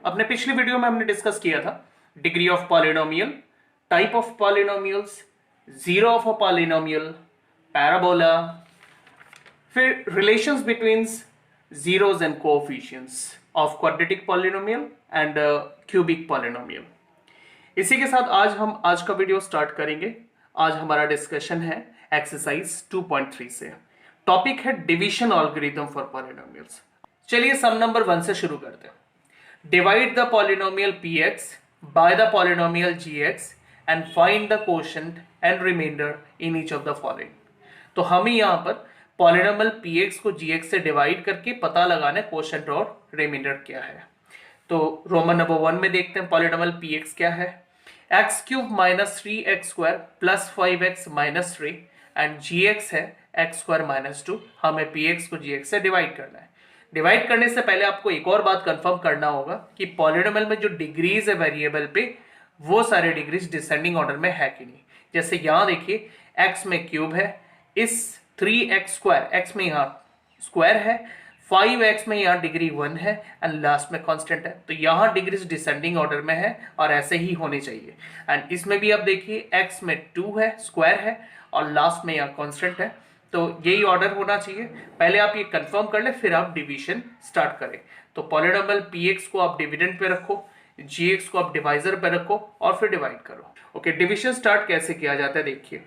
अपने पिछली वीडियो में हमने डिस्कस किया था degree of polynomial, type of polynomials, zero of a polynomial, parabola, फिर relations between zeros and coefficients of quadratic polynomial and cubic polynomial. इसी के साथ आज का वीडियो स्टार्ट करेंगे। आज हमारा डिस्कशन है एक्सरसाइज 2.3 से। टॉपिक है डिवीजन एल्गोरिथम फॉर पॉलिनोमियल्स। चलिए सम नंबर 1 से शुरू करते हैं। Divide the polynomial px by the polynomial gx and find the quotient and remainder in each of the following। तो हमें यहाँ पर पॉलिनोमियल px को gx से डिवाइड करके पता लगाना क्वोशंट और रिमाइंडर क्या है। तो रोमन नंबर 1 में देखते हैं पॉलिनोमियल px क्या है। X cube minus 3x square plus 5x minus 3 and gx है x स्क्वायर माइनस 2। हमें px को gx से डिवाइड करना है। डिवाइड करने से पहले आपको एक और बात कंफर्म करना होगा कि पॉलिनोमियल में जो डिग्रीज है वेरिएबल पे, वो सारे डिग्रीज डिसेंडिंग ऑर्डर में है कि नहीं। जैसे यहां देखिए x में क्यूब है, इस 3x स्क्वायर, x में यहाँ स्क्वायर है, 5x में यहाँ डिग्री 1 है एंड लास्ट में कांस्टेंट है। तो यहाँ डिग्रीज डिसेंडिंग ऑर्डर में है और ऐसे ही होने चाहिए। एंड इसमें भी आप देखिए x में 2 है, स्क्वायर है और लास्ट में यहाँ कांस्टेंट है। तो यही ऑर्डर होना चाहिए। पहले आप ये कंफर्म कर ले, फिर आप डिवीजन स्टार्ट करें। तो पॉलिनोमियल px को आप डिविडेंड पे रखो, gx को आप डिवाइजर पे रखो और फिर डिवाइड करो। ओके, डिवीजन स्टार्ट कैसे किया जाता है देखिए।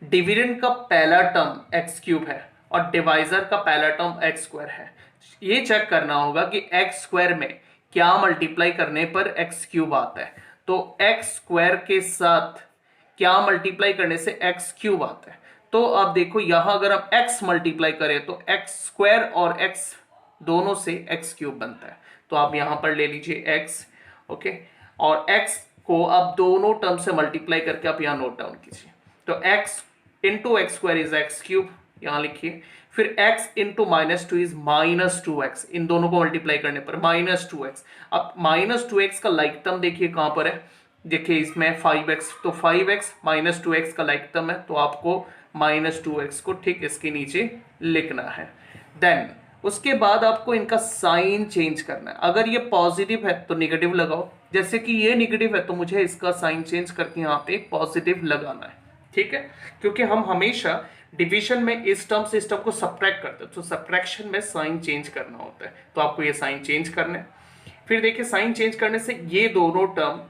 डिविडेंड का पहला टर्म x क्यूब है और डिवाइजर का पहला टर्म x स्क्वायर है। ये चेक करना होगा कि x स्क्वायर में क्या मल्टीप्लाई करने पर x क्यूब आता है। तो x स्क्वायर के साथ क्या मल्टीप्लाई करने से x क्यूब आता है। तो अब देखो यहां अगर हम x मल्टीप्लाई करें तो x स्क्वायर और x दोनों से x क्यूब बनता है। तो आप यहां पर ले लीजिए x, ओके, और x को आप दोनों टर्म से मल्टीप्लाई करके आप यहां नोट डाउन कीजिए। तो x into x square is x cube, यहां लिखिए। फिर x into minus 2 is minus 2x, इन दोनों को मल्टीप्लाई करने पर माइनस 2x। अब माइनस 2x का लाइक टर्म देखिए कहां पर है, देखिए इसमें 5x, तो 5x माइनस 2x का लाइक टर्म है, तो आपको माइनस 2x को ठीक इसके नीचे लिखना है। देन उसके बाद आपको इनका साइन चेंज करना है। अगर ये पॉजिटिव है तो निगेटिव लगाओ, जैसे कि ये निगेटिव है तो मुझे इसका साइन चेंज करके यहाँ पे पॉजिटिव लगाना है, ठीक है। क्योंकि हम हमेशा डिवीजन में इस टर्म से इस टर्म को सब्ट्रैक्ट करते हैं, तो सब्ट्रैक्शन में साइन चेंज करना होता है। तो आपको ये साइन चेंज करना है। फिर देखिए साइन चेंज करने से ये दोनों टर्म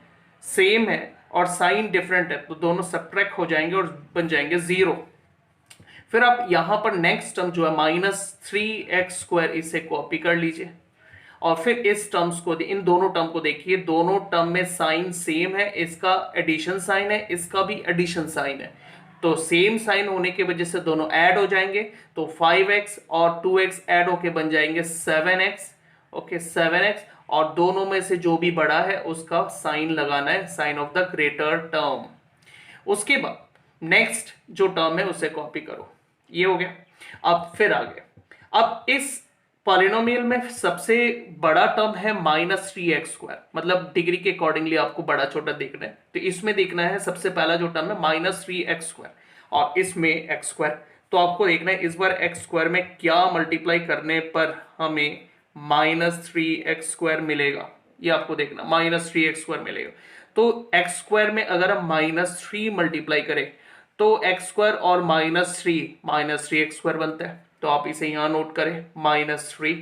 सेम है और साइन डिफरेंट है, तो दोनों सब्ट्रैक्ट हो जाएंगे और बन जाएंगे 0। फिर आप यहां पर नेक्स्ट टर्म जो है माइनस 3x स्क्वायर, इसे कॉपी कर लीजिए और फिर इस टर्म्स को, इन दोनों टर्म को देखिए, दोनों टर्म में साइन सेम है। इसका एडिशन साइन है, इसका भी एडिशन साइन है, तो सेम साइन होने की वजह से दोनों ऐड हो जाएंगे। तो 5x और 2x ऐड होके बन जाएंगे 7x, ओके 7x, और दोनों में से जो भी बड़ा है उसका साइन लगाना है, sign of the greater term. उसके बाद नेक्स्ट जो टर्म है उसे कॉपी करो, ये हो गया। अब फिर आगे, अब इस पॉलिनोमियल में सबसे बड़ा टर्म है माइनस 3x स्क्वायर, मतलब डिग्री के अकॉर्डिंगली आपको बड़ा छोटा देखना है। तो इसमें देखना है सबसे पहला जो टर्म है माइनस 3x स्क्वायर और इसमें x स्क्वायर। तो आपको देखना है इस बार x स्क्वायर में क्या मल्टीप्लाई करने पर हमें माइनस 3x स्क्वायर मिलेगा, ये आपको देखना, माइनस 3x स्क्वायर मिलेगा। तो x स्क्वायर में अगर हम माइनस 3 मल्टीप्लाई करें तो x स्क्वायर और माइनस 3x स्क्वायर बनता है। तो आप इसे यहां नोट करें माइनस 3।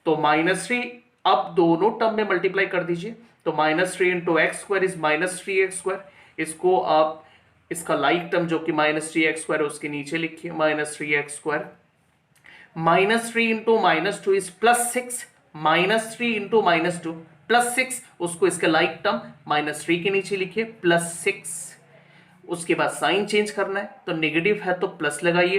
तो माइनस 3 अब दोनों टर्म में मल्टीप्लाई कर दीजिए, तो minus 3 into x square is minus 3x square. इसको आप इसका लाइक टर्म जो कि माइनस 3x स्क्वायर है उसके नीचे लिखिए, minus 3x square. Minus 3 into minus 2 is plus 6, minus 3 into minus 2 plus 6, उसको इसके लाइक टर्म माइनस 3 के नीचे लिखिए प्लस 6। उसके बाद साइन चेंज करना है, तो नेगेटिव है तो प्लस लगाइए,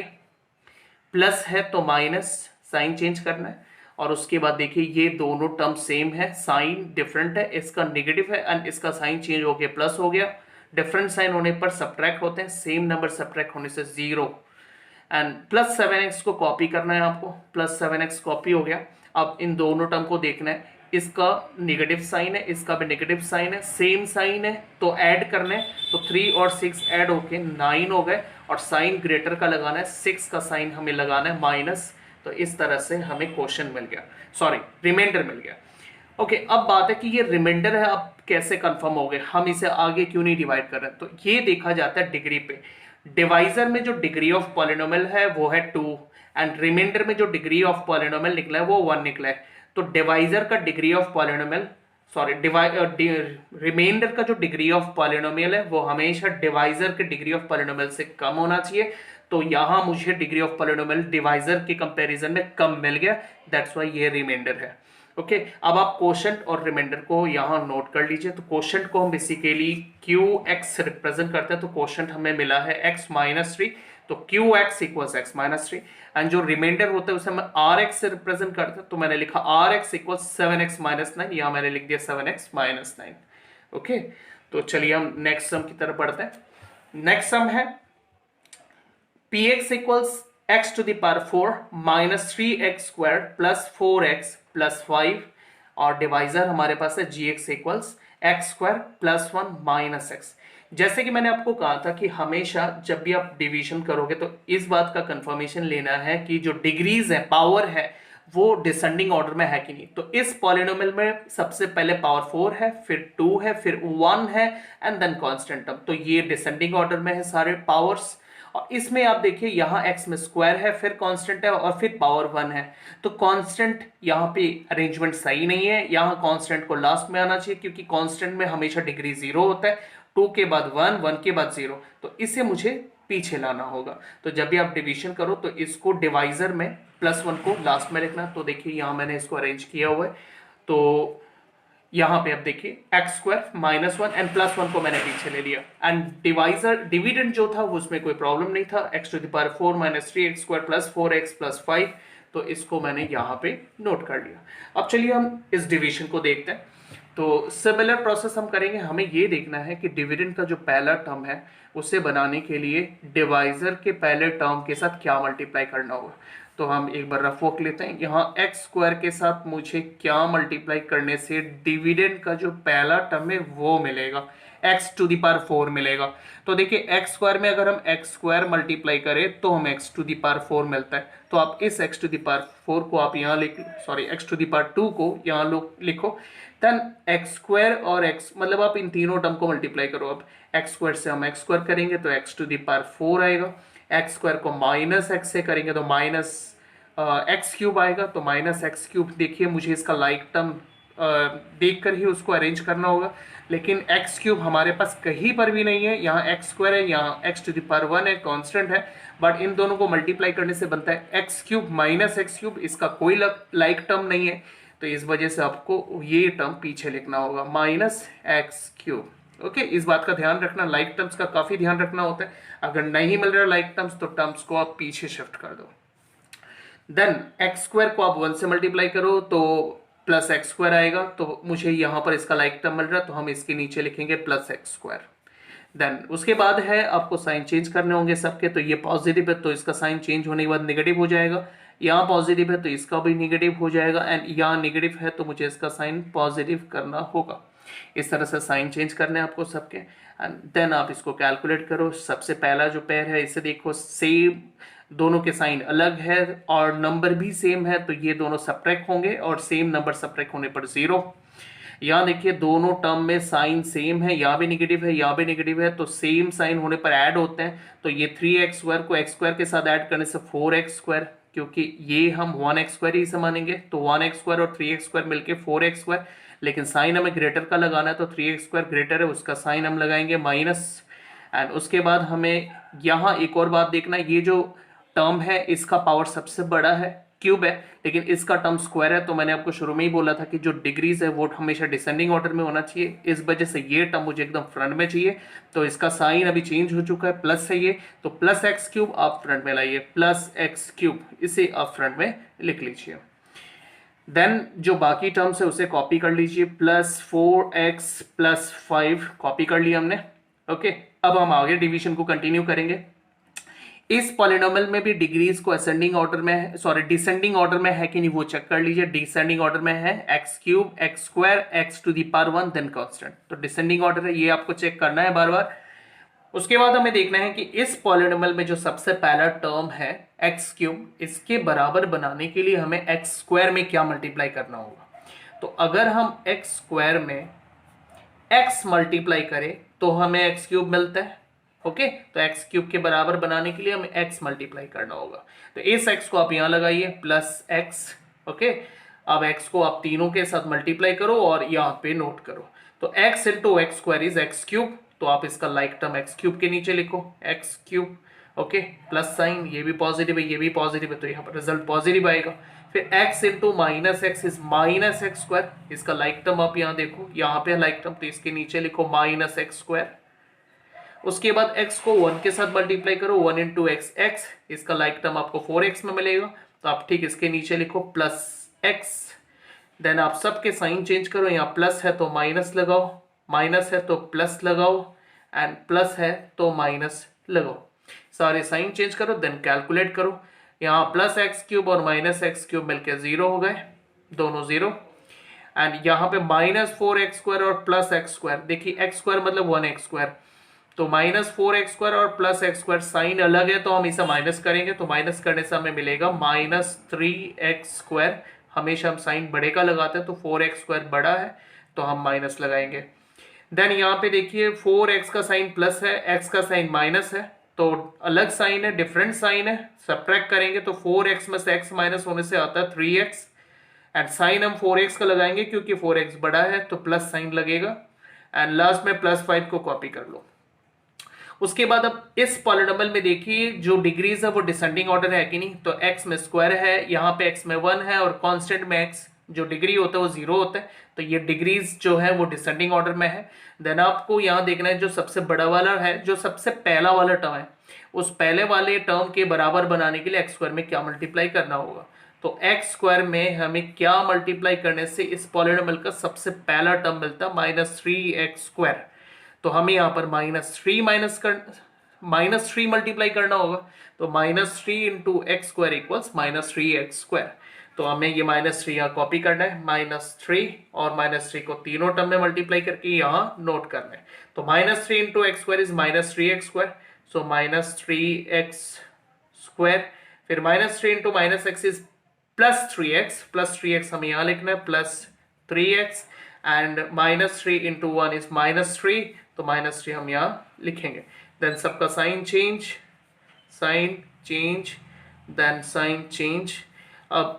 प्लस है तो माइनस, साइन चेंज करना है। और उसके बाद देखिए ये दोनों टर्म सेम है, साइन डिफरेंट है, इसका नेगेटिव है एंड इसका साइन चेंज हो गया प्लस हो गया। डिफरेंट साइन होने पर सब्ट्रैक्ट होते हैं, सेम नंबर सब्ट्रैक्ट होने से 0। एंड प्लस 7x को कॉपी करना है आपको, प्लस 7x कॉपी हो गया। अब इन दोनों टर्म को देखना है, इसका नेगेटिव साइन है, इसका भी नेगेटिव साइन है, सेम साइन है तो ऐड करना है। तो 3 और 6 ऐड होके 9 हो गए और साइन ग्रेटर का लगाना है, 6 का साइन हमें लगाना है माइनस। तो इस तरह से हमें क्वेश्चन मिल गया, सॉरी रिमाइंडर मिल गया। ओके, अब बात है कि ये रिमाइंडर है, अब कैसे कंफर्म हो गए, हम इसे आगे क्यों नहीं डिवाइड कर रहे हैं। तो ये देखा जाता है डिग्री पे। डिवाइजर में जो डिग्री ऑफ पॉलिनोमियल है वो है 2, एंड रिमाइंडर में जो डिग्री ऑफ पॉलिनोमियल निकला है वो 1 निकला है। तो डिवाइजर का degree of polynomial, sorry remainder का जो डिग्री ऑफ पॉलिनोमियल है वो हमेशा डिवाइजर के डिग्री ऑफ पॉलिनोमियल से कम होना चाहिए। तो यहां मुझे डिग्री ऑफ पॉलिनोमियल डिवाइजर के कंपैरिजन में कम मिल गया, दैट्स व्हाई ये रिमाइंडर है। ओके, अब आप कोशेंट और रिमाइंडर को यहां नोट कर लीजिए। तो कोशेंट को हम बेसिकली क्यू एक्स रिप्रेजेंट करते हैं, तो कोशेंट हमें मिला है एक्स माइनस 3, तो Q x equals x minus 3। And जो रिमाइंडर होता है उसे हम आर एक्स से रिप्रेजेंट करते हैं, तो मैंने लिखा are x equals 7x minus 9, यहां मैंने लिख दिया 7x माइनस 9। ओके, तो चलिए हम नेक्स्ट सम की तरफ बढ़ते हैं। नेक्स्ट सम है px equals x to the power 4 minus 3x square plus 4x plus 5, और डिवाइजर हमारे पास है gx equals x square plus 1 minus x। जैसे कि मैंने आपको कहा था कि हमेशा जब भी आप डिवीजन करोगे तो इस बात का कंफर्मेशन लेना है कि जो डिग्रीज है, पावर है, वो डिसेंडिंग ऑर्डर में है कि नहीं। तो इस पॉलिनोमियल में सबसे पहले पावर 4 है, फिर 2 है, फिर 1 है, एंड देन कांस्टेंट टर्म। तो ये डिसेंडिंग ऑर्डर में है सारे पावर्स। और इसमें आप देखिए यहाँ x में स्क्वायर है, फिर कांस्टेंट है, और फिर पावर 1 है। तो कांस्टेंट यहाँ पे अरेंजमेंट सही नहीं है, यहाँ कांस्टेंट को लास्ट में आना चाहिए, क्योंकि कांस्टेंट में हमेशा डिग्री 0 होता है, 2 के बाद 1, 1 के बाद 0, तो इसे मुझे पीछे लाना होगा। तो जब भी आप डिवीजन करो तो इसको डिवाइजर में प्लस 1 को लास्ट में रखना। तो देखिए यहाँ मैंने इसको अरेंज किया हुआ है। तो यहाँ पे अब देखिए x square minus 1 and plus 1 को मैंने पीछे ले लिया, एंड डिवाइजर डिविडेंड जो था वो उसमें कोई प्रॉब्लम नहीं था, x to the power 4 minus 3 x square plus 4x plus 5, तो इसको मैंने यहाँ पे नोट कर लिया। अब चलिए हम इस डिवीजन को देखते हैं। तो सिमिलर प्रोसेस हम करेंगे। हमें ये देखना है कि डिविडेंड का जो पहला टर्म है उसे बनाने के लिए डिवाइजर के पहले टर्म के साथ क्या मल्टीप्लाई करना होगा। तो हम एक बार रफ वर्क लेते हैं। यहाँ एक्स स्क्वायर के साथ मुझे क्या मल्टीप्लाई करने से डिविडेंड का जो पहला टर्म है वो मिलेगा, एक्स टू द पावर 4 मिलेगा। तो देखिए एक्स स्क्वायर में अगर हम एक्स स्क्वायर मल्टीप्लाई करें तो हम एक्स टू द पावर 4 मिलता है। तो आप इस एक्स टू द पावर 4 को आप यहाँ लिख, sorry x to the power 2 को यहाँ लिखो, देन एक्स स्क्वायर और एक्स, मतलब आप इन तीनों टर्म को मल्टीप्लाई करो। अब एक्स स्क्वायर से हम एक्स स्क्वायर करेंगे तो एक्स टू द पावर 4 आएगा, एक्स स्क्वायर को माइनस एक्स से करेंगे तो माइनस एक्स क्यूब आएगा, तो माइनस एक्स क्यूब। देखिए मुझे इसका लाइक टर्म देख कर ही उसको अरेंज करना होगा, लेकिन एक्स क्यूब हमारे पास कहीं पर भी नहीं है। यहाँ एक्स स्क्वायर है, यहाँ एक्स टू द पावर 1 है, कांस्टेंट है, बट इन दोनों को मल्टीप्लाई करने से बनता है x cube minus x cube, इसका कोई लाइक टर्म नहीं है। तो इस वजह से आपको ये टर्म पीछे लिखना होगा, माइनस एक्स क्यूब। ओके, इस बात का ध्यान रखना, लाइक टर्म्स का काफी ध्यान रखना होता है। अगर नहीं मिल रहा लाइक टर्म्स तो टर्म्स को आप पीछे शिफ्ट कर दो। देन एक्स स्क्वायर को आप 1 से मल्टीप्लाई करो तो प्लस एक्स स्क्वायर आएगा, तो मुझे यहां पर इसका लाइक टर्म मिल रहा है तो हम इसके नीचे लिखेंगे प्लस एक्स स्क्वायर। देन उसके बाद है आपको साइन चेंज करने होंगे सबके। तो ये पॉजिटिव है तो इसका साइन चेंज होने के बाद नेगेटिव हो जाएगा, यहाँ पॉजिटिव है तो इसका भी नेगेटिव हो जाएगा, एंड यहाँ नेगेटिव है तो मुझे इसका साइन पॉजिटिव करना होगा। इस तरह से साइन चेंज करने हैं आपको सबके, एंड देन आप इसको कैलकुलेट करो। सबसे पहला जो पेयर है इसे देखो, सेम दोनों के साइन अलग है और नंबर भी सेम है, तो ये दोनों सब्ट्रैक्ट होंगे और सेम नंबर सब्ट्रैक्ट होने पर 0। यहाँ देखिए दोनों टर्म में साइन सेम है, यहाँ भी नेगेटिव है, यहाँ भी नेगेटिव है, तो सेम साइन होने पर ऐड होते हैं। तो ये 3x स्क्वायर को x स्क्वायर के साथ ऐड करने से 4x स्क्वायर, क्योंकि ये हम 1x स्क्वायर ही से मानेंगे, तो 1x स्क्वायर और 3x स्क्वायर मिलके 4x स्क्वायर। लेकिन साइन हमें ग्रेटर का लगाना है तो 3x स्क्वायर ग्रेटर है, उसका साइन हम लगाएंगे माइनस। एंड उसके बाद हमें यहाँ एक और बात देखना है, ये जो टर्म है इसका पावर सबसे बड़ा है, क्यूब है, लेकिन इसका टर्म स्क्वायर है। तो मैंने आपको शुरू में ही बोला था कि जो डिग्रीज है वो हमेशा डिसेंडिंग ऑर्डर में होना चाहिए, इस वजह से ये टर्म मुझे एकदम फ्रंट में चाहिए। तो इसका साइन अभी चेंज हो चुका है, प्लस है ये, तो प्लस एक्स क्यूब आप फ्रंट में लाइए, प्लस एक्स क्यूब, इसे आप फ्रंट में लिख लीजिए। देन जो बाकी टर्म्स है उसे कॉपी कर लीजिए, प्लस 4x प्लस 5 कॉपी कर लिया हमने। ओके, अब हम आगे डिवीजन को कंटिन्यू करेंगे। इस पॉलिनोमियल में भी डिग्रीज को असेंडिंग ऑर्डर में है, सॉरी डिसेंडिंग ऑर्डर में है कि नहीं वो चेक कर लीजिए। डिसेंडिंग ऑर्डर में है, x cube x square x to the power 1 then constant, तो डिसेंडिंग ऑर्डर है, ये आपको चेक करना है बार बार। उसके बाद हमें देखना है कि इस पॉलिनोमियल में जो सबसे पहला टर्म है एक्स क्यूब, इसके बराबर बनाने के लिए हमें एक्स स्क्वायर में क्या मल्टीप्लाई करना होगा। तो अगर हम एक्स स्क्वायर में एक्स मल्टीप्लाई करें तो हमें एक्स क्यूब मिलता है। ओके, तो एक्स क्यूब के बराबर बनाने के लिए हमें एक्स मल्टीप्लाई करना होगा। तो इस एक्स को आप यहां लगाइए प्लस एक्स। ओके, अब एक्स को आप तीनों के साथ मल्टीप्लाई करो और यहां पे नोट करो। तो x into x square is x cube, तो आप इसका लाइक टर्म एक्स क्यूब के नीचे लिखो x cube. Okay, plus sign, ये भी पॉजिटिव है ये भी पॉजिटिव है, तो यहाँ पर रिजल्ट पॉजिटिव आएगा। फिर x into minus x is minus x square, इसका लाइक टर्म आप यहाँ देखो, यहाँ पे लाइक टर्म, तो इसके नीचे लिखो माइनस एक्स स्क्वायर। उसके बाद x को 1 के साथ मल्टीप्लाई करो, 1 इंटू एक्स एक्स, इसका लाइक टर्म आपको 4x में मिलेगा, तो आप ठीक इसके नीचे लिखो प्लस x। देन आप सबके साइन चेंज करो, यहाँ प्लस है तो माइनस लगाओ, माइनस है तो प्लस लगाओ, एंड प्लस है तो माइनस लगाओ। सारे साइन चेंज करो, देन कैलकुलेट करो। यहाँ प्लस एक्स क्यूब और माइनस एक्स क्यूब मिलकर 0 हो गए, दोनों 0। एंड यहाँ पे माइनस 4x स्क्वायर और प्लस एक्स स्क्वायर, देखिए एक्स स्क्वायर मतलब 1x स्क्वायर, तो माइनस 4x स्क्वायर और प्लस एक्स स्क्वायर साइन अलग है तो हम इसे माइनस करेंगे, तो माइनस करने से हमें मिलेगा माइनस 3x स्क्वायर। हमेशा हम साइन बड़े का लगाते हैं, तो 4x स्क्वायर बड़ा है तो हम माइनस लगाएंगे। देन यहाँ पे देखिए 4x का साइन प्लस है, x का साइन माइनस है, तो अलग साइन है, डिफरेंट साइन है, सब्ट्रैक्ट करेंगे तो 4x में से x माइनस होने से आता है 3x, एंड साइन हम 4x का लगाएंगे क्योंकि 4x बड़ा है तो प्लस साइन लगेगा, एंड लास्ट में प्लस 5 को कॉपी कर लो। उसके बाद अब इस पॉलिनोमियल में देखिए जो डिग्रीज है वो डिसेंडिंग ऑर्डर है कि नहीं, तो x में स्क्वायर है, यहाँ पे x में 1 है, और कांस्टेंट में x जो डिग्री होता है वो 0 होता है, तो ये डिग्रीज जो है वो डिसेंडिंग ऑर्डर में है। देन आपको यहाँ देखना है जो सबसे बड़ा वाला है, जो सबसे पहला वाला टर्म है, उस पहले वाले टर्म के बराबर बनाने के लिए एक्स स्क्वायर में क्या मल्टीप्लाई करना होगा। तो एक्स स्क्वायर में हमें क्या मल्टीप्लाई करने से इस पॉलिनोमियल का सबसे पहला टर्म मिलता है माइनस 3x स्क्वायर, तो हमें यहाँ पर माइनस थ्री मल्टीप्लाई करना होगा, तो minus 3 into x square equals minus 3x square. तो हमें ये माइनस 3 यहाँ कॉपी करना है, माइनस 3 और माइनस 3 को तीनों टर्म में मल्टीप्लाई करके यहाँ नोट करना है। तो minus 3 into x square is minus 3x square, so minus 3x square. फिर minus 3 into minus x is plus 3x, plus 3x हमें यहाँ लिखना है plus 3x, and minus 3 into 1 is minus 3, तो माइनस 3 हम यहाँ लिखेंगे। देन सबका sign change, then sign change. अब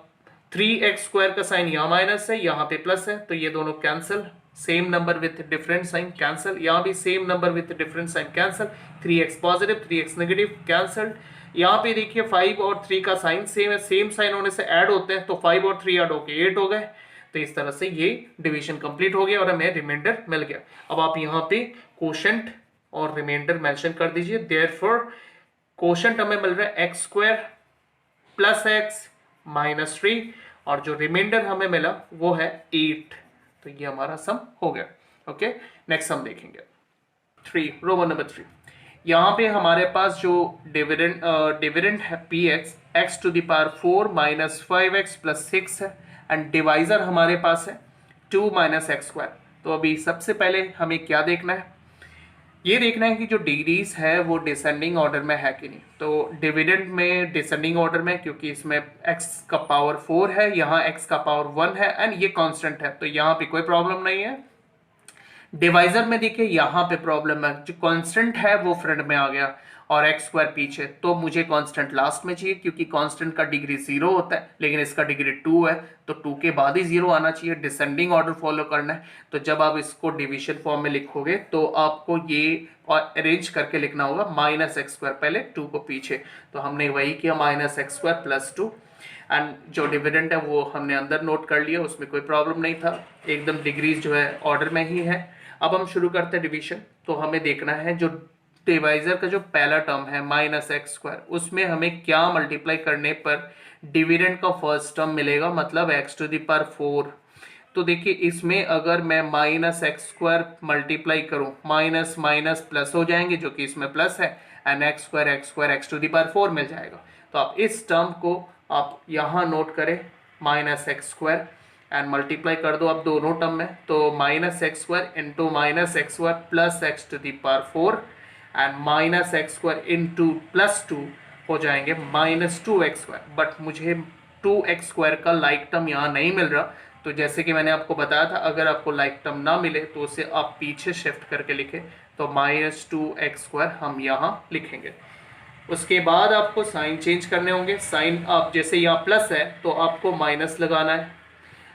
3x स्क्वायर का साइन यहाँ माइनस है, यहाँ पे प्लस है, तो ये दोनों cancel, same number with different sign cancel, यहाँ भी same number with different sign cancel, 3x positive 3x negative cancel. यहाँ पे देखिए 5 और 3 का साइन सेम है, सेम साइन होने से ऐड होते हैं, तो 5 और 3 ऐड होके 8 हो गए। तो इस तरह से ये डिवीजन कंप्लीट हो गया और हमें रिमाइंडर मिल गया। अब आप यहाँ पे कोशेंट और रिमाइंडर मेंशन कर दीजिए। देयरफॉर कोशेंट हमें मिल रहा है x square plus x minus 3, और जो रिमाइंडर हमें मिला वो है 8, तो ये हमारा सम हो गया। ओके, नेक्स्ट सम देखेंगे 3, रोमन नंबर 3। यहाँ पे हमारे पास जो डिविडेंड है p x to the power 4 minus 5x plus 6 है, एंड डिवाइजर हमारे पास है 2 माइनस एक्स स्क्वायर। तो अभी सबसे पहले हमें क्या देखना है, ये देखना है कि जो डिग्रीज है वो डिसेंडिंग ऑर्डर में है कि नहीं। तो डिविडेंड में डिसेंडिंग ऑर्डर में, क्योंकि इसमें x का पावर 4 है, यहाँ x का पावर 1 है, एंड ये कांस्टेंट है, तो यहाँ पे कोई प्रॉब्लम नहीं है। डिवाइजर में देखिए यहाँ पे प्रॉब्लम है, जो कांस्टेंट है वो फ्रंट में आ गया और एक्स स्क्वायर पीछे, तो मुझे कांस्टेंट लास्ट में चाहिए, क्योंकि कांस्टेंट का डिग्री 0 होता है, लेकिन इसका डिग्री 2 है, तो 2 के बाद ही 0 आना चाहिए। डिसेंडिंग ऑर्डर फॉलो करना है, तो जब आप इसको डिवीजन फॉर्म में लिखोगे तो आपको ये अरेंज करके लिखना होगा माइनस एक्स स्क्वायर पहले 2 को पीछे, तो हमने वही किया minus x square plus 2, and जो डिविडेंड है वो हमने अंदर नोट कर लिया, उसमें कोई प्रॉब्लम नहीं था, एकदम डिग्रीज जो है ऑर्डर में ही है। अब हम शुरू करते हैं डिवीजन। तो हमें देखना है जो डिवाइजर का जो पहला टर्म है माइनस एक्स स्क्वायर, उसमें हमें क्या मल्टीप्लाई करने पर डिविडेंड का फर्स्ट टर्म मिलेगा, मतलब एक्स टू द पावर 4। तो देखिए इसमें अगर मैं माइनस एक्स स्क्वायर मल्टीप्लाई करूं, माइनस माइनस प्लस हो जाएंगे, जो कि इसमें प्लस है, and x square x to the power 4 मिल जाएगा। तो आप इस टर्म को आप यहाँ नोट करें minus x square, and multiply कर दो आप दोनों टर्म में, तो minus x square into minus x square plus x to the power 4, and minus x square into plus 2 हो जाएंगे माइनस 2x स्क्वायर। बट मुझे 2x स्क्वायर का लाइक टर्म यहाँ नहीं मिल रहा, तो जैसे कि मैंने आपको बताया था, अगर आपको लाइक टर्म ना मिले तो उसे आप पीछे शिफ्ट करके लिखें, तो -2x² हम यहाँ लिखेंगे। उसके बाद आपको साइन चेंज करने होंगे। साइन आप जैसे यहाँ प्लस है तो आपको माइनस लगाना है,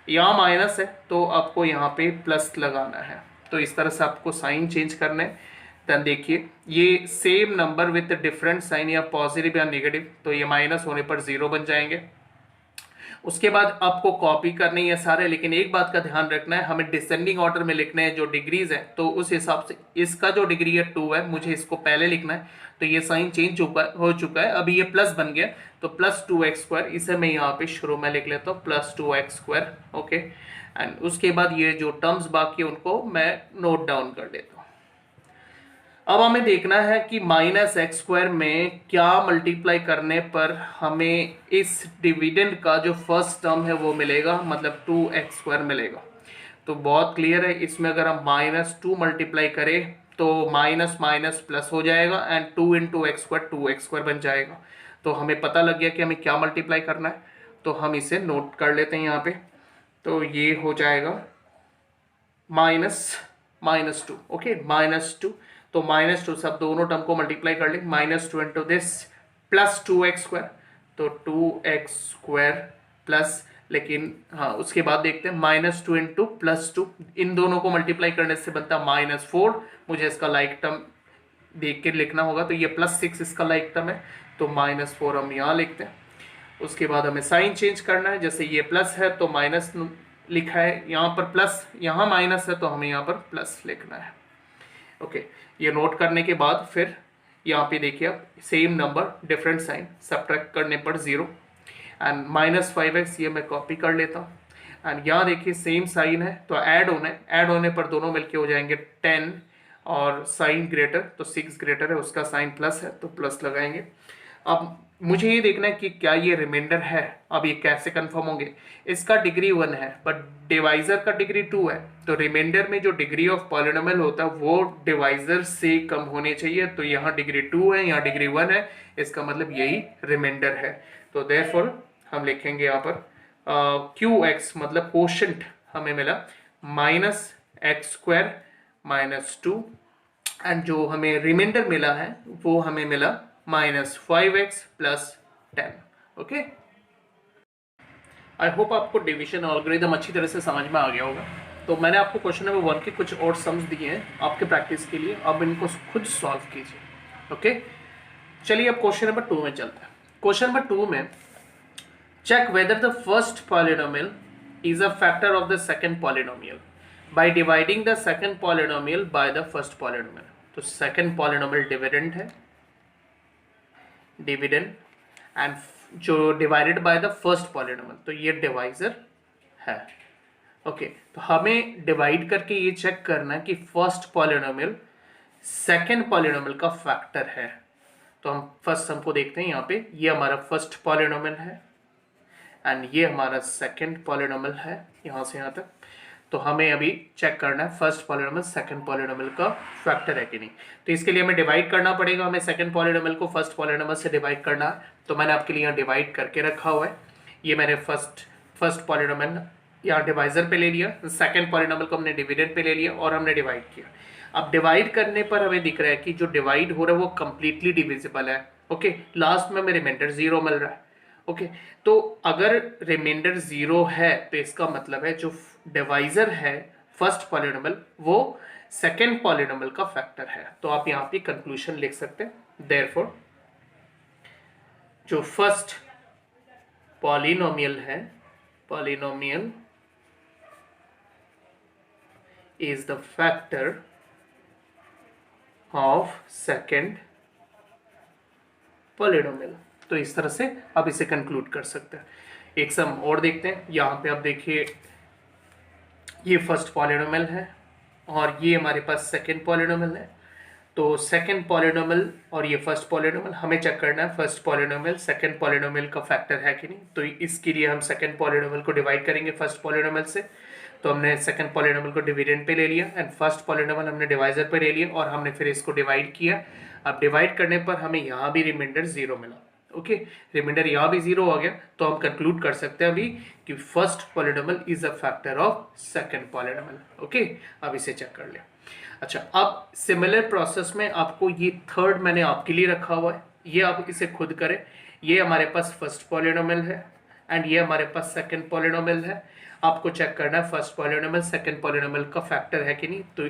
यहाँ माइनस है तो आपको यहाँ पे प्लस लगाना है। तो इस तरह से आपको साइन चेंज करने हैं। देन देखिए ये same number with different sign, या पॉजिटिव या नेगेटिव, तो ये माइनस होने पर 0 बन जाएंगे। उसके बाद आपको कॉपी करनी है सारे, लेकिन एक बात का ध्यान रखना है, हमें डिसेंडिंग ऑर्डर में लिखने हैं जो डिग्रीज है। तो उस हिसाब से इसका जो डिग्री है 2 है, मुझे इसको पहले लिखना है। तो ये साइन चेंज हो चुका है, अभी ये प्लस बन गया, तो +2x², इसे मैं यहाँ पे शुरू में लिख लेता हूँ +2x²। ओके, एंड उसके बाद ये जो टर्म्स बाकी उनको मैं नोट डाउन कर लेता हूँ। अब हमें देखना है कि -x² में क्या मल्टीप्लाई करने पर हमें इस डिविडेंड का जो फर्स्ट टर्म है वो मिलेगा, मतलब 2x² मिलेगा। तो बहुत क्लियर है, इसमें अगर हम -2 मल्टीप्लाई करें तो माइनस माइनस प्लस हो जाएगा, एंड 2 × x² 2x² बन जाएगा। तो हमें पता लग गया कि हमें क्या मल्टीप्लाई करना है, तो हम इसे नोट कर लेते हैं यहाँ पे। तो ये हो जाएगा -2। ओके, -2, तो -2 सब दोनों टर्म को मल्टीप्लाई कर लें, -2 × दिस +2x², तो 2x² प्लस, लेकिन हाँ उसके बाद देखते हैं -2 × +2, इन दोनों को मल्टीप्लाई करने से बनता -4। मुझे इसका लाइक टर्म देख के लिखना होगा, तो ये +6 इसका लाइक टर्म है, तो -4 हम यहाँ लिखते हैं। उसके बाद हमें साइन चेंज करना है, जैसे ये प्लस है तो माइनस लिखा है, यहाँ पर प्लस, यहाँ माइनस है तो हमें यहाँ पर प्लस लिखना है। ओके, ये नोट करने के बाद फिर यहाँ पे देखिए आप same number different sign, subtract करने पर 0, एंड -5x ये मैं कॉपी कर लेता हूँ। एंड यहाँ देखिए सेम साइन है तो ऐड होने पर दोनों मिलके हो जाएंगे 10, और साइन ग्रेटर तो 6 ग्रेटर है, उसका साइन प्लस है तो प्लस लगाएंगे। अब मुझे ये देखना है कि क्या ये रिमाइंडर है। अब ये कैसे कंफर्म होंगे, इसका डिग्री 1 है बट डिवाइजर का डिग्री 2 है, तो रिमाइंडर में जो डिग्री ऑफ पॉलिनोमियल होता है वो डिवाइजर से कम होने चाहिए। तो यहाँ डिग्री 2 है, यहाँ डिग्री 1 है, इसका मतलब यही रिमाइंडर है। तो देयरफॉर हम लिखेंगे यहाँ पर QX मतलब कोशेंट हमें मिला -x² -2, एंड जो हमें रिमाइंडर मिला है वो हमें मिला -5x + 10। ओके, आई होप आपको डिवीजन एल्गोरिथम अच्छी तरह से समझ में आ गया होगा। तो मैंने आपको क्वेश्चन नंबर 1 के कुछ और सम्स दिए हैं आपके प्रैक्टिस के लिए, अब इनको खुद सॉल्व कीजिए। ओके, चलिए अब क्वेश्चन नंबर 2 में चलते हैं। क्वेश्चन नंबर 2 में check whether the first polynomial is a factor of the second polynomial by dividing the second polynomial by the first polynomial। तो second polynomial dividend है, डिविडेंड, एंड जो divided by the first polynomial, तो ये divisor है। Okay, तो हमें divide करके ये चेक करना है कि फर्स्ट पॉलिनोमियल सेकंड पॉलिनोमियल का फैक्टर है। तो हम फर्स्ट सम को देखते हैं, यहाँ पे ये हमारा फर्स्ट पॉलिनोमियल है एंड ये हमारा सेकंड पॉलिनोमियल है, यहाँ से यहाँ तक। तो हमें अभी चेक करना है फर्स्ट पॉलिनोमियल सेकंड पॉलिनोमियल का फैक्टर है कि नहीं। तो इसके लिए हमें डिवाइड करना पड़ेगा, हमें सेकंड पॉलिनोमियल को फर्स्ट पॉलिनोमियल से डिवाइड करना है। तो मैंने आपके लिए यहाँ डिवाइड करके रखा हुआ है, ये मैंने फर्स्ट पॉलिनोमियल यहाँ डिवाइजर पे ले लिया, सेकंड पॉलिनोमियल को हमने डिविडेंड पे ले लिया और हमने डिवाइड किया। अब डिवाइड करने पर हमें दिख रहा है कि जो डिवाइड हो रहा है वो कंप्लीटली डिविजिबल है। ओके, लास्ट में हमें रिमाइंडर 0 मिल रहा है। ओके, तो अगर रिमाइंडर 0 है तो इसका मतलब है जो डिवाइजर है फर्स्ट पॉलिनोमियल वो सेकंड पॉलिनोमियल का फैक्टर है। तो आप यहाँ पे कंक्लूजन लिख सकते हैं, देयरफॉर जो फर्स्ट पॉलिनोमियल है, polynomial is the factor of second polynomial. तो इस तरह से आप इसे कंक्लूड कर सकते हैं। एक सम और देखते हैं, यहाँ पे आप देखिए ये फर्स्ट पॉलिनोमियल है और ये हमारे पास सेकंड पॉलिनोमियल है। तो सेकंड पॉलिनोमियल और ये फर्स्ट पॉलिनोमियल हमें चेक करना है फर्स्ट पॉलिनोमियल सेकंड पॉलिनोमियल का फैक्टर है कि नहीं। तो इसके लिए हम सेकंड पॉलिनोमियल को डिवाइड करेंगे फर्स्ट पॉलिनोमियल से। तो हमने सेकंड पॉलिनोमियल को डिविडेंड पे ले लिया एंड फर्स्ट पॉलिनोमियल हमने डिवाइजर पे ले लिया और हमने फिर इसको डिवाइड किया। अब डिवाइड करने पर हमें यहाँ भी रिमाइंडर 0 मिला। ओके, रिमाइंडर यहाँ भी 0 आ गया, तो हम कंक्लूड कर सकते हैं अभी कि first polynomial is a factor of second polynomial. Okay, अब इसे चेक कर लिया। अच्छा, अब सिमिलर प्रोसेस में आपको ये थर्ड मैंने आपके लिए रखा हुआ है, ये आप इसे खुद करें। ये हमारे पास फर्स्ट पॉलिनोमियल है एंड ये हमारे पास सेकंड पॉलिनोमियल है। आपको चेक करना है फर्स्ट पॉलिनोमियल सेकंड पॉलिनोमियल का फैक्टर है कि नहीं। तो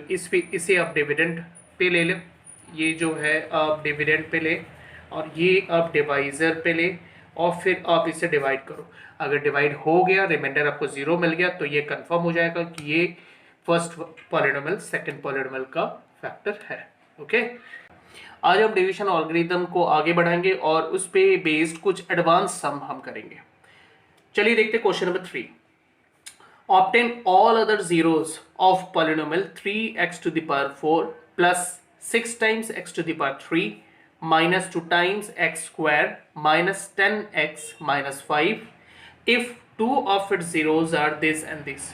इसे आप डिविडेंड पे ले लें, ये जो है आप डिविडेंड पे ले और ये आप डिवाइजर पे ले और फिर आप इसे डिवाइड करो। अगर डिवाइड हो गया, रिमाइंडर आपको 0 मिल गया, तो ये कंफर्म हो जाएगा कि ये फर्स्ट पॉलिनोमियल सेकंड पॉलिनोमियल का फैक्टर है। ओके, आज हम डिवीजन एल्गोरिथम को आगे बढ़ाएंगे और उस पे बेस्ड कुछ एडवांस सम हम करेंगे। चलिए देखते question number 3। Obtain all other zeros of polynomial 3x to the power 4 plus 6 times x to the power 3 minus 2 times x square minus 10x minus 5 if two of its zeros are this and this।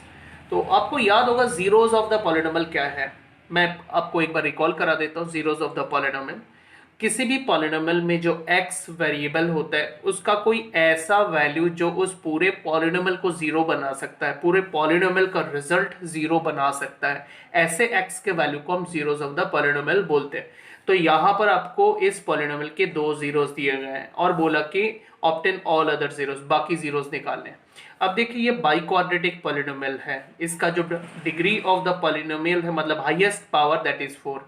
तो आपको याद होगा zeros of the polynomial क्या है, मैं आपको एक बार recall करा देता हूँ। zeros of the polynomial, किसी भी पॉलिनोमियल में जो x वेरिएबल होता है उसका कोई ऐसा वैल्यू जो उस पूरे पॉलिनोमियल को 0 बना सकता है, पूरे पॉलिनोमियल का रिजल्ट 0 बना सकता है, ऐसे x के वैल्यू को हम जीरोस ऑफ द पॉलिनोमियल बोलते हैं। तो यहाँ पर आपको इस पॉलिनोमियल के 2 जीरोस दिए गए हैं और बोला कि ऑब्टेन ऑल अदर जीरोस, बाकी जीरोस निकालने हैं। अब देखिए ये बाई क्वाड्रेटिक पॉलिनोमियल है, इसका जो डिग्री ऑफ द पॉलिनोमियल है मतलब हाईएस्ट पावर दैट इज 4।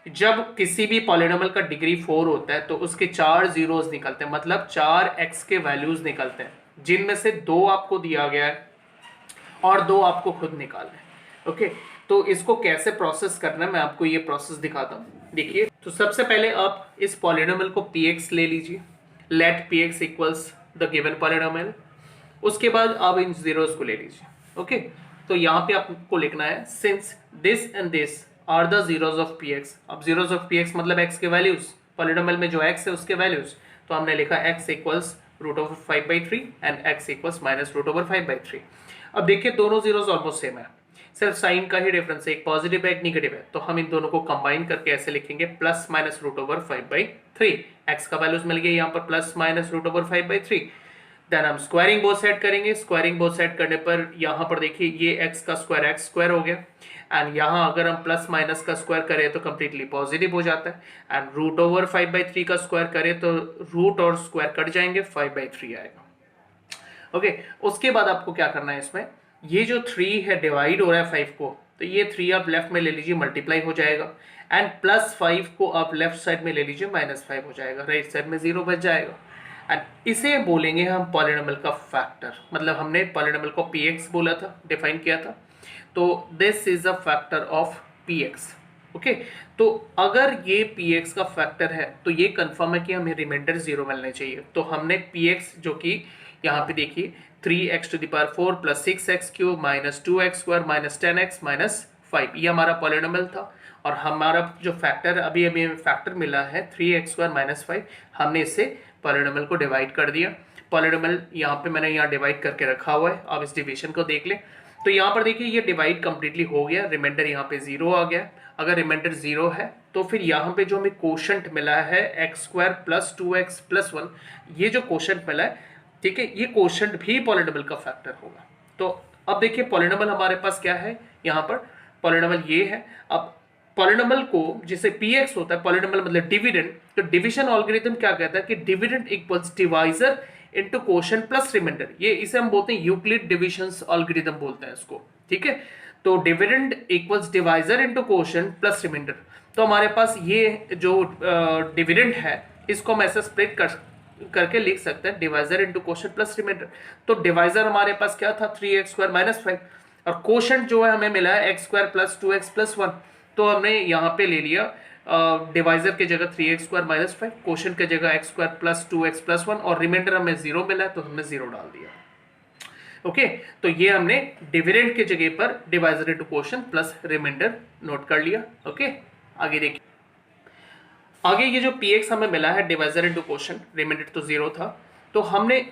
जब किसी भी पॉलिनोमियल का डिग्री 4 होता है तो उसके 4 जीरोस निकलते हैं, मतलब 4 x के वैल्यूज निकलते हैं, जिनमें से 2 आपको दिया गया है और 2 आपको खुद निकालना है। ओके, तो इसको कैसे प्रोसेस करना है मैं आपको ये प्रोसेस दिखाता हूँ। देखिए, तो सबसे पहले आप इस पॉलिनोमियल को px ले लीजिए, let px equals the given polynomial. उसके बाद आप इन जीरोस को ले लीजिए। ओके, तो यहाँ पे आपको लिखना है since this and this are the zeros of px। अब जीरोस ऑफ px मतलब x के वैल्यूज, पॉलिनोमियल में जो x है उसके वैल्यूज, तो हमने लिखा x equals √5/3 and x equals minus √5/3। अब देखिए दोनों जीरोस ऑलमोस्ट सेम है, सिर्फ साइन का ही डिफरेंस है, एक पॉजिटिव है एक निगेटिव है। तो हम इन दोनों को कंबाइन करके ऐसे लिखेंगे प्लस माइनस √5/3। x का वैल्यूज मिल गया यहाँ पर प्लस माइनस √5/3। देन हम स्क्वायरिंग बोथ साइड करेंगे, स्क्वायरिंग बोथ साइड करने पर यहाँ पर देखिए ये x का स्क्वायर x स्क्वायर हो गया एंड यहाँ अगर हम प्लस माइनस का स्क्वायर करें तो कंप्लीटली पॉजिटिव हो जाता है एंड √5/3 का स्क्वायर करें तो रूट और स्क्वायर कट जाएंगे, 5/3 आएगा। ओके, उसके बाद आपको क्या करना है, इसमें ये जो 3 है डिवाइड हो रहा है 5 को, तो ये 3 आप लेफ्ट में ले लीजिए मल्टीप्लाई हो जाएगा एंड प्लस 5 को आप लेफ्ट साइड में ले लीजिए -5 हो जाएगा, राइट साइड में 0 बच जाएगा एंड इसे बोलेंगे हम पॉलिनोमियल का फैक्टर। मतलब हमने पॉलिनोमियल को px बोला था, डिफाइन किया था, तो this is a factor of px। Okay, तो अगर ये px का फैक्टर है तो ये कंफर्म है कि हमें रिमाइंडर 0 मिलने चाहिए। तो हमने px जो कि यहाँ पे देखिए 3x to the power 4 plus 6x cube minus 2x square minus 10x minus 5, ये हमारा पॉलिनोमियल था और हमारा जो फैक्टर अभी हमें फैक्टर मिला है 3x square minus 5, हमने इससे पॉलिनोमियल को डिवाइड कर दिया। पॉलिनोमियल यहाँ पे मैंने यहाँ डिवाइड करके रखा हुआ है, आप इस डिवीजन को देख लें। तो यहाँ पर देखिए ये डिवाइड कंप्लीटली हो गया, रिमाइंडर यहाँ पे 0 आ गया। अगर रिमाइंडर 0 है तो फिर यहाँ पे जो हमें कोशंट मिला है x² + 2x + 1, ये जो कोशंट मिला है, ठीक है, ये कोशंट भी पॉलिनोमियल का फैक्टर होगा। तो अब देखिए पॉलिनोमियल हमारे पास क्या है, यहाँ पर पॉलिनोमियल ये है। अब पॉलिनोमियल को जिसे px होता है, पॉलिनोमियल मतलब डिविडेंड, तो डिवीजन एल्गोरिथम क्या कहता है कि dividend equals divisor into quotient plus remainder. ये इसे हम बोलते हैं यूक्लिड डिविजन्स एल्गोरिथम बोलते हैं इसको, ठीक है। तो dividend equals divisor into quotient plus remainder. तो हमारे पास ये जो डिविडेंड है इसको हम ऐसे स्प्लिट करके लिख सकते हैं divisor into quotient plus remainder. तो डिवाइजर हमारे पास क्या था 3x² - 5 और कोशंट जो है हमें मिला है x² + 2x + 1। तो हमने यहाँ पे ले लिया डिवाइजर की जगह 3x² - 5, कोशंट की जगह x² + 2x + 1 और रिमाइंडर हमें 0 मिला है तो हमने 0 डाल दिया। ओके, तो ये हमने डिविडेंड की जगह पर divisor into quotient plus remainder note कर लिया। ओके, आगे देखिए, आगे ये जो px हमें मिला है डिवाइजर इनटू कोशंट, रिमाइंडर तो 0 था, तो हमने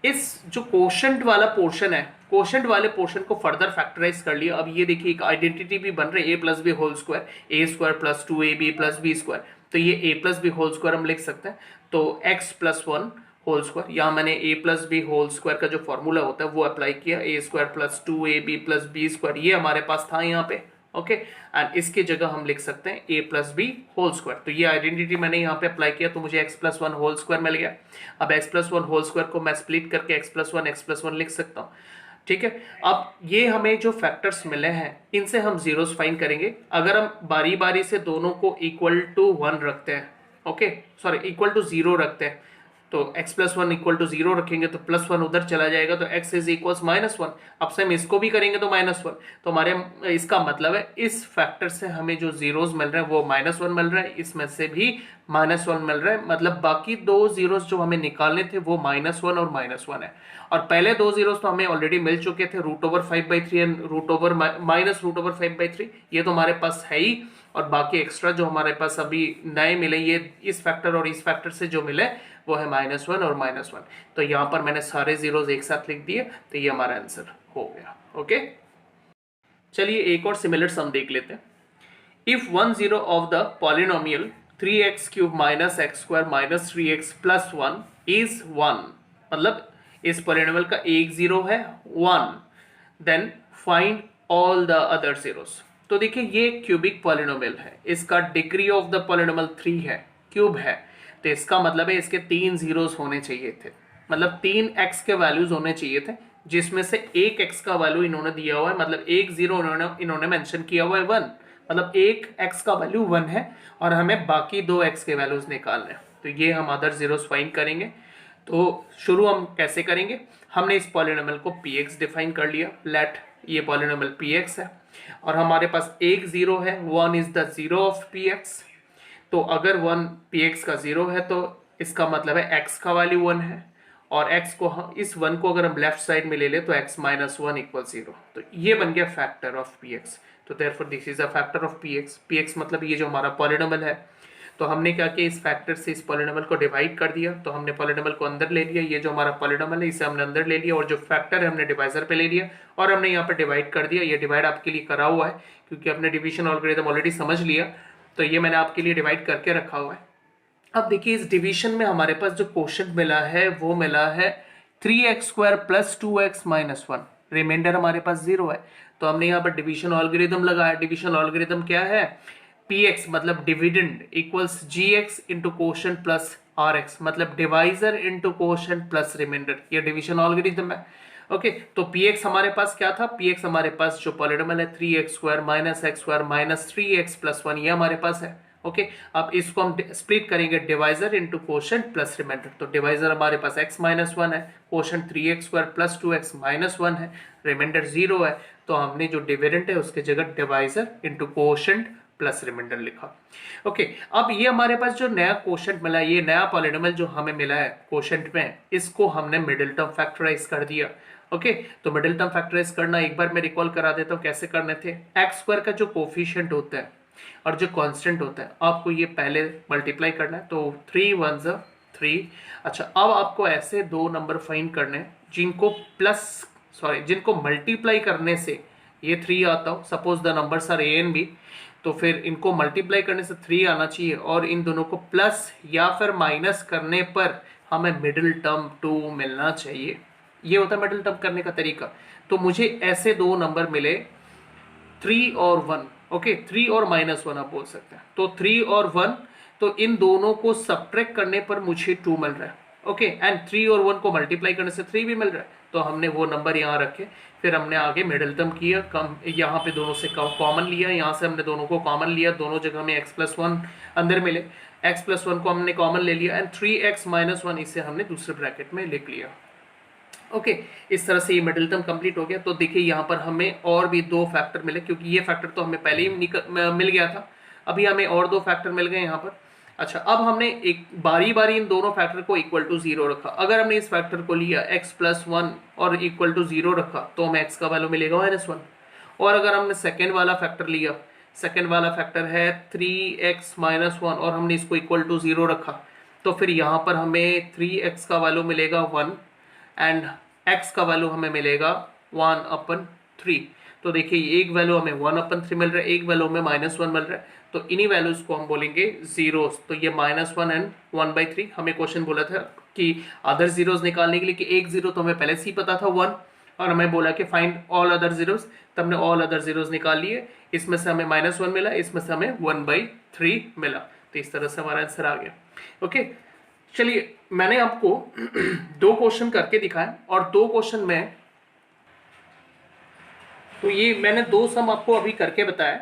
इस जो कोशंट वाला पोर्शन है, कोशंट वाले पोर्शन को फर्दर फैक्टराइज कर लिया। अब ये देखिए एक आइडेंटिटी भी बन रही है a + b whole square, a² + 2ab + b²। तो ये a + b होल स्क्वायर हम लिख सकते हैं। तो x + 1 होल स्क्वायर। यहाँ मैंने a plus b whole square का जो फॉर्मूला होता है वो अप्लाई किया, a square plus 2ab plus b square, ये हमारे पास था यहाँ पे। ओके, एंड इसकी जगह हम लिख सकते हैं ए प्लस बी होल स्क्वायर। तो ये आइडेंटिटी मैंने यहाँ पे अप्लाई किया तो मुझे x plus one whole square मिल गया। अब x plus one whole square को मैं स्प्लिट करके एक्स प्लस वन लिख सकता हूँ। ठीक है, अब ये हमें जो फैक्टर्स मिले हैं इनसे हम जीरोस फाइंड करेंगे। अगर हम बारी बारी से दोनों को इक्वल टू 1 रखते हैं, ओके सॉरी इक्वल टू 0 रखते हैं, तो x plus one equal to 0 रखेंगे तो प्लस वन उधर चला जाएगा, तो x इज इक्वल्स -1। अब से हम इसको भी करेंगे तो -1, तो हमारे इसका मतलब है इस फैक्टर से हमें जो जीरोस मिल रहे हैं वो -1 मिल रहा है, इसमें से भी -1 मिल रहा है। मतलब बाकी दो जीरोस जो हमें निकालने थे वो -1 और -1 है, और पहले दो जीरोस तो हमें ऑलरेडी मिल चुके थे, √5/3 एंड -√5/3, ये तो हमारे पास है ही। और बाकी एक्स्ट्रा जो हमारे पास अभी नए मिले ये इस फैक्टर और इस फैक्टर से जो मिले वो है -1 और -1। तो यहाँ पर मैंने सारे जीरोस एक साथ लिख दिए, तो ये हमारा आंसर हो गया। ओके, चलिए एक और सिमिलर सम देख लेते हैं। If 1 0 of the polynomial 3x³ - x² - 3x + 1 is 1, मतलब इस पॉलिनोमियल का एक जीरो है 1, then find all the other zeros. तो देखिए ये क्यूबिक पॉलिनोमियल है, इसका डिग्री ऑफ द पॉलिनोमियल 3 है, क्यूब है, तो इसका मतलब है इसके 3 जीरोस होने चाहिए थे, मतलब 3 x के वैल्यूज होने चाहिए थे, जिसमें से एक x का वैल्यू इन्होंने दिया हुआ है, मतलब एक जीरो इन्होंने मेंशन किया हुआ है 1, मतलब एक x का वैल्यू 1 है और हमें बाकी दो x के वैल्यूज निकालने हैं। तो ये हम अदर जीरोस फाइंड करेंगे। तो शुरू हम कैसे करेंगे, हमने इस पॉलिनोमियल को px डिफाइन कर लिया, लेट ये पॉलिनोमियल px है और हमारे पास एक जीरो है, 1 is the zero of px। तो अगर 1 px का जीरो है तो इसका मतलब है x का वैल्यू 1 है, और x को हम इस 1 को अगर हम लेफ्ट साइड में ले ले तो x - 1 = 0। तो ये बन गया फैक्टर ऑफ px। तो therefore this is a factor of px। px मतलब ये जो हमारा पॉलिनोमियल है, तो हमने क्या किया, इस फैक्टर से इस पॉलिनोमियल को डिवाइड कर दिया, तो हमने पॉलिनोमियल को अंदर ले लिया, ये जो हमारा पॉलिनोमियल है इसे हमने अंदर ले लिया, और जो फैक्टर है हमने डिवाइजर पे ले लिया और हमने यहाँ पे डिवाइड कर दिया। ये डिवाइड आपके लिए करा हुआ है क्योंकि आपने डिवीजन एल्गोरिथम ऑलरेडी समझ लिया, तो ये मैंने आपके लिए डिवाइड करके रखा हुआ है। अब देखिए इस डिवीजन में हमारे पास जो क्वोशंट मिला है वो मिला है 3x² + 2x - 1, रिमाइंडर हमारे पास 0 है, तो हमने यहाँ पर डिवीजन एल्गोरिथम लगाया। डिवीजन एल्गोरिथम क्या है, px मतलब dividend equals gx into quotient plus rx, मतलब divisor into quotient plus remainder, ये डिवीजन एल्गोरिथम है। ओके, तो px हमारे पास क्या था, px हमारे पास जो पॉलिनोमियल है 3x² - x² - 3x + 1, ये हमारे पास है। ओके, अब इसको हम स्प्लिट करेंगे, divisor into quotient plus remainder, तो डिवाइजर हमारे पास x - 1 है, क्वोशंट 3x² + 2x - 1 है, रिमाइंडर 0 है, तो हमने जो डिविडेंड है उसके जगह divisor into quotient plus remainder लिखा। ओके, अब ये हमारे पास जो नया क्वोशंट मिला है, ये नया पॉलिनोमियल जो हमें मिला है क्वोशंट में, इसको हमने मिडिल टर्म फैक्टराइज कर दिया। ओके, तो मिडिल टर्म फैक्टराइज करना एक बार मैं रिकॉल करा देता हूँ कैसे करने थे। x² का जो कोफिशिएंट होता है और जो कांस्टेंट होता है आपको ये पहले मल्टीप्लाई करना है, तो 3 × 1 = 3। अच्छा, अब आपको ऐसे दो नंबर फाइंड करने हैं जिनको मल्टीप्लाई करने से ये 3 आता हो। Suppose the numbers are a and b, तो फिर इनको मल्टीप्लाई करने से 3 आना चाहिए, और इन दोनों को प्लस या फिर माइनस करने पर हमें मिडिल टर्म 2 मिलना चाहिए। ये होता है मिडिल टर्म करने का तरीका। तो मुझे ऐसे दो नंबर मिले 3 और 1, ओके 3 और -1 आप बोल सकते हैं, तो 3 और 1, तो इन दोनों को सब्ट्रैक्ट करने पर मुझे 2 मिल रहा है। ओके, एंड 3 और 1 को मल्टीप्लाई करने से 3 भी मिल रहा है, तो हमने वो नंबर यहाँ रखे, फिर हमने आगे मिडिल टर्म किया, कम यहाँ पे दोनों से कॉमन लिया, यहाँ से हमने दोनों को कॉमन लिया, दोनों जगह हमें x + 1 अंदर मिले, x + 1 को हमने कॉमन ले लिया, एंड 3x - 1 इसे हमने दूसरे ब्रैकेट में लिख लिया। ओके, इस तरह से ये मिडिल टर्म कंप्लीट हो गया। तो देखिए यहाँ पर हमें और भी दो फैक्टर मिले, क्योंकि ये फैक्टर तो हमें पहले ही मिल गया था, अभी हमें और दो फैक्टर मिल गए यहाँ पर। अच्छा, अब हमने एक बारी बारी इन दोनों फैक्टर को इक्वल टू 0 रखा। अगर हमने इस फैक्टर को लिया x + 1 और इक्वल टू 0 रखा तो हमें x का वैल्यू मिलेगा -1। और अगर हमने सेकेंड वाला फैक्टर लिया, सेकेंड वाला फैक्टर है 3x - 1 और हमने इसको इक्वल टू 0 रखा, तो फिर यहाँ पर हमें 3x का वैल्यू मिलेगा 1 एंड x का वैल्यू हमें मिलेगा 1/3। तो देखिए एक वैल्यू हमें 1/3 मिल रहा है, एक वैल्यू हमें -1 मिल रहा है, तो इन्हीं वैल्यूज को हम बोलेंगे जीरोस। तो ये -1 एंड 1/3, हमें क्वेश्चन बोला था कि अदर जीरोस निकालने के लिए कि एक जीरो तो हमें पहले से ही पता था 1, और हमें बोला कि फाइंड ऑल अदर जीरोस, तब हमने ऑल अदर जीरोस निकाल लिए, इसमें से हमें -1 मिला, इसमें से हमें 1/3 मिला, तो इस तरह से हमारा आंसर आ गया। ओके, चलिए मैंने आपको 2 क्वेश्चन करके दिखाया और 2 क्वेश्चन में, तो ये मैंने 2 सम आपको अभी करके बताया।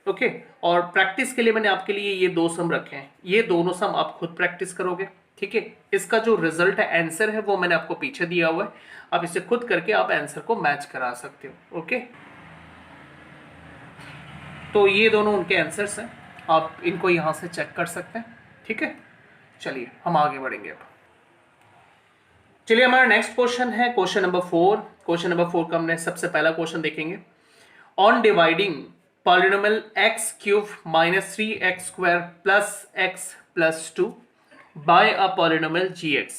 ओके, और प्रैक्टिस के लिए मैंने आपके लिए ये 2 सम रखे हैं, ये दोनों सम आप खुद प्रैक्टिस करोगे, ठीक है। इसका जो रिजल्ट है, आंसर है, वो मैंने आपको पीछे दिया हुआ है, आप इसे खुद करके आप आंसर को मैच करा सकते हो। ओके, तो ये दोनों उनके आंसर्स हैं, आप इनको यहां से चेक कर सकते हैं, ठीक है। चलिए हम आगे बढ़ेंगे अब। चलिए हमारा नेक्स्ट क्वेश्चन है क्वेश्चन नंबर 4। क्वेश्चन नंबर 4 का हमने सबसे पहला क्वेश्चन देखेंगे। On dividing polynomial x cube minus 3x square plus x plus 2 by a polynomial gx,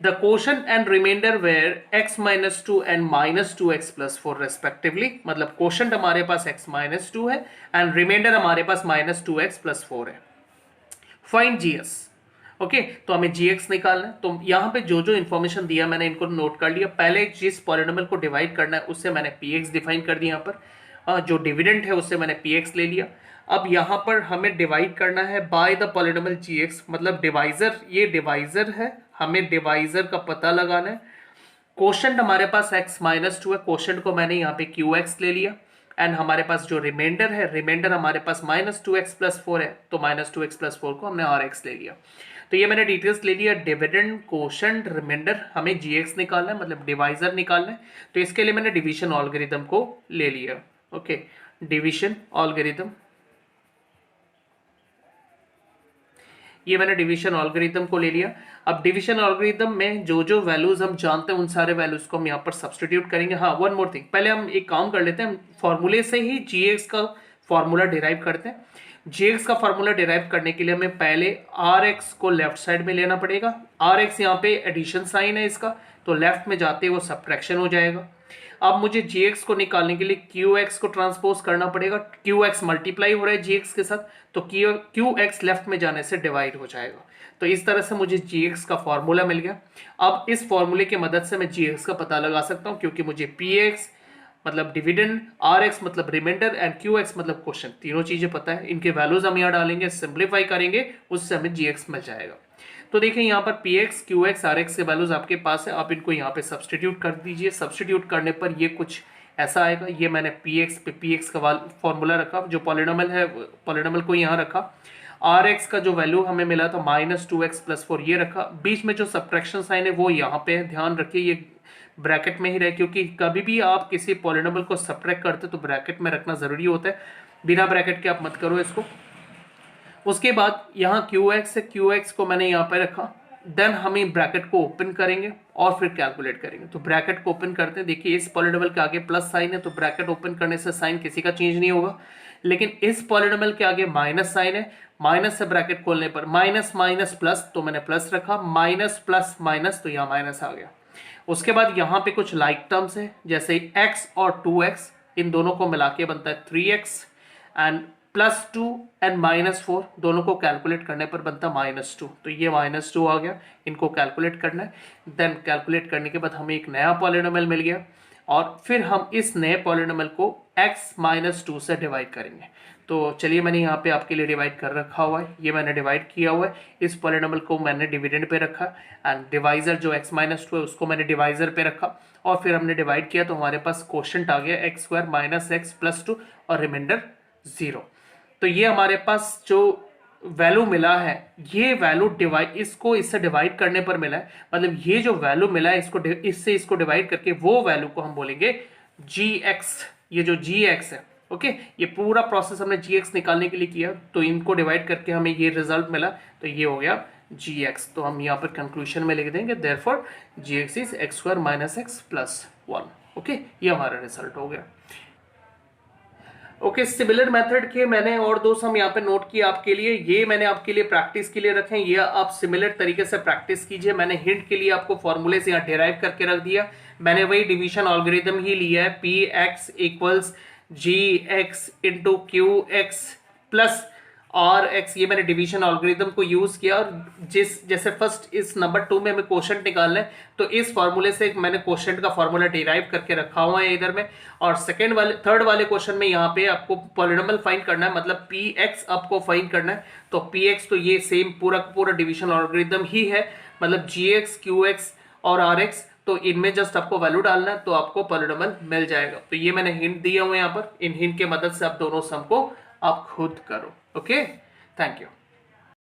the quotient and remainder where x minus 2 and minus 2x plus 4 respectively, मतलब quotient हमारे पास x minus 2 है and reminder हमारे पास minus 2x plus 4 है। Find gx। Okay, तो हमें gx निकालना है। तो यहाँ पे जो जो इन्फॉर्मेशन दिया मैंने इनको नोट कर लिया। पहले जिस पॉलिनोमियल को डिवाइड करना है उससे मैंने px डिफाइन कर दिया, यहाँ पर जो डिविडेंड है उससे मैंने px ले लिया। अब यहाँ पर हमें डिवाइड करना है बाय द पॉलिनोमियल gx, मतलब डिवाइजर, ये डिवाइजर है, हमें डिवाइजर का पता लगाना है। क्वोशंट हमारे पास x माइनस 2 है, क्वोशंट को मैंने यहाँ पे qx ले लिया एंड हमारे पास जो रिमाइंडर है, रिमाइंडर हमारे पास -2x प्लस 4 है, तो -2x प्लस 4 को हमने rx ले लिया। तो ये मैंने डिटेल्स ले लिया। डिविडेंड, क्वोशंट, रिमाइंडर, हमें gx निकालना है, मतलब डिवाइजर निकालना है। तो इसके लिए मैंने डिवीजन एल्गोरिथम को ले लिया। ओके, डिवीजन एल्गोरिथम, ये मैंने डिवीजन एल्गोरिथम को ले लिया। अब डिवीजन एल्गोरिथम में जो जो वैल्यूज हम जानते हैं उन सारे वैल्यूज को हम यहाँ पर सब्स्टिट्यूट करेंगे। हाँ, वन मोर थिंग, पहले हम एक काम कर लेते हैं, हम फॉर्मूले से ही gx का फॉर्मूला डिराइव करते हैं। gx का फॉर्मूला डिराइव करने के लिए हमें पहले rx को लेफ्ट साइड में लेना पड़ेगा। rx यहाँ पे एडिशन साइन है इसका, तो लेफ्ट में जाते वो सब्ट्रैक्शन हो जाएगा। अब मुझे gx को निकालने के लिए qx को ट्रांसपोज करना पड़ेगा। qx मल्टीप्लाई हो रहा है gx के साथ, तो qx लेफ्ट में जाने से डिवाइड हो जाएगा। तो इस तरह से मुझे gx का फॉर्मूला मिल गया। अब इस फॉर्मूले की मदद से मैं gx का पता लगा सकता हूँ, क्योंकि मुझे px मतलब डिविडेंड, rx मतलब रिमाइंडर एंड qx मतलब क्वोशंट, तीनों चीजें पता है। इनके वैल्यूज हम यहाँ डालेंगे, सिंप्लीफाई करेंगे, उससे हमें gx मिल जाएगा। तो देखिए यहाँ पर px, qx, rx के वैल्यूज आपके पास है, आप इनको यहाँ पे सब्स्टिट्यूट कर दीजिए। सब्स्टिट्यूट करने पर ये कुछ ऐसा आएगा। ये मैंने px पे px का फॉर्मूला रखा, जो पॉलिनोमियल है पॉलिनोमियल को यहाँ रखा। rx का जो वैल्यू हमें मिला था -2x प्लस 4, ये रखा। बीच में जो सब्ट्रैक्शन साइन है वो यहाँ पे है, ध्यान रखिए ये ब्रैकेट में ही रहे, क्योंकि कभी भी आप किसी पॉलिनोमियल को सब्ट्रैक्ट करते तो ब्रैकेट में रखना जरूरी होता है, बिना ब्रैकेट के आप मत करो इसको। उसके बाद यहाँ qx है, qx को मैंने यहाँ पे रखा। देन हम ब्रैकेट को ओपन करेंगे और फिर कैलकुलेट करेंगे। तो ब्रैकेट को ओपन करते हैं, देखिए इस पॉलिनोमियल के आगे प्लस साइन है, तो ब्रैकेट ओपन करने से साइन किसी का चेंज नहीं होगा। लेकिन इस पॉलिनोमियल के आगे माइनस साइन है, माइनस से ब्रैकेट खोलने पर माइनस माइनस प्लस, तो मैंने प्लस रखा, माइनस प्लस माइनस, तो यहाँ माइनस आ गया। उसके बाद यहाँ पे कुछ लाइक टर्म्स है, जैसे x और 2x, इन दोनों को मिला के बनता है 3x एंड +2 एंड -4, दोनों को कैलकुलेट करने पर बनता है -2, तो ये -2 आ गया। इनको कैलकुलेट करना है। देन कैलकुलेट करने के बाद हमें एक नया पॉलिनोमियल मिल गया और फिर हम इस नए पॉलिनोमियल को x -2 से डिवाइड करेंगे। तो चलिए मैंने यहाँ पे आपके लिए डिवाइड कर रखा हुआ है, ये मैंने डिवाइड किया हुआ है। इस पॉलिनोमियल को मैंने डिविडेंड पे रखा एंड डिवाइजर जो x -2 है उसको मैंने डिवाइजर पे रखा और फिर हमने डिवाइड किया, तो हमारे पास क्वोशंट आ गया x² - x + 2 और रिमाइंडर 0। तो ये हमारे पास जो वैल्यू मिला है, ये वैल्यू डिवाइड, इसको इससे डिवाइड करने पर मिला है, मतलब ये जो वैल्यू मिला है इससे इसको डिवाइड करके वो वैल्यू को हम बोलेंगे gx। ये जो gx है, ओके, ये पूरा प्रोसेस हमने gx निकालने के लिए किया, तो इनको डिवाइड करके हमें ये रिजल्ट मिला, तो ये हो गया gx। तो हम यहाँ पर कंक्लूजन में लिख देंगे therefore gx is x² - x + 1। Okay, ये हमारा रिजल्ट हो गया। ओके, सिमिलर मेथड के मैंने और 2 सम यहाँ पे नोट किए आपके लिए, ये मैंने आपके लिए प्रैक्टिस के लिए रखे हैं, ये आप सिमिलर तरीके से प्रैक्टिस कीजिए। मैंने हिंट के लिए आपको फॉर्मूले से यहाँ डिराइव करके रख दिया, मैंने वही डिवीजन एल्गोरिथम ही लिया है, px = gx × qx + और एक्स, ये मैंने डिवीजन एल्गोरिथम को यूज किया, और जैसे फर्स्ट इस नंबर 2 में हमें क्वोशंट निकालना है, तो इस फॉर्मूले से मैंने क्वोशंट का फॉर्मूला डिराइव करके रखा हुआ है इधर में। और थर्ड वाले क्वेश्चन में यहाँ पे आपको पॉलिनोमियल फाइंड करना है, मतलब पी एक्स आपको फाइंड करना है। तो पी एक्स तो ये सेम पूरा डिवीजन एल्गोरिथम ही है, मतलब जी एक्स, क्यू एक्स और आर एक्स, तो इनमें जस्ट आपको वैल्यू डालना है, तो आपको पॉलिनोमियल मिल जाएगा। तो ये मैंने हिंट दिया हुआ है यहाँ पर, इन हिंट के मदद से आप दोनों सम को आप खुद करो। Okay, thank you.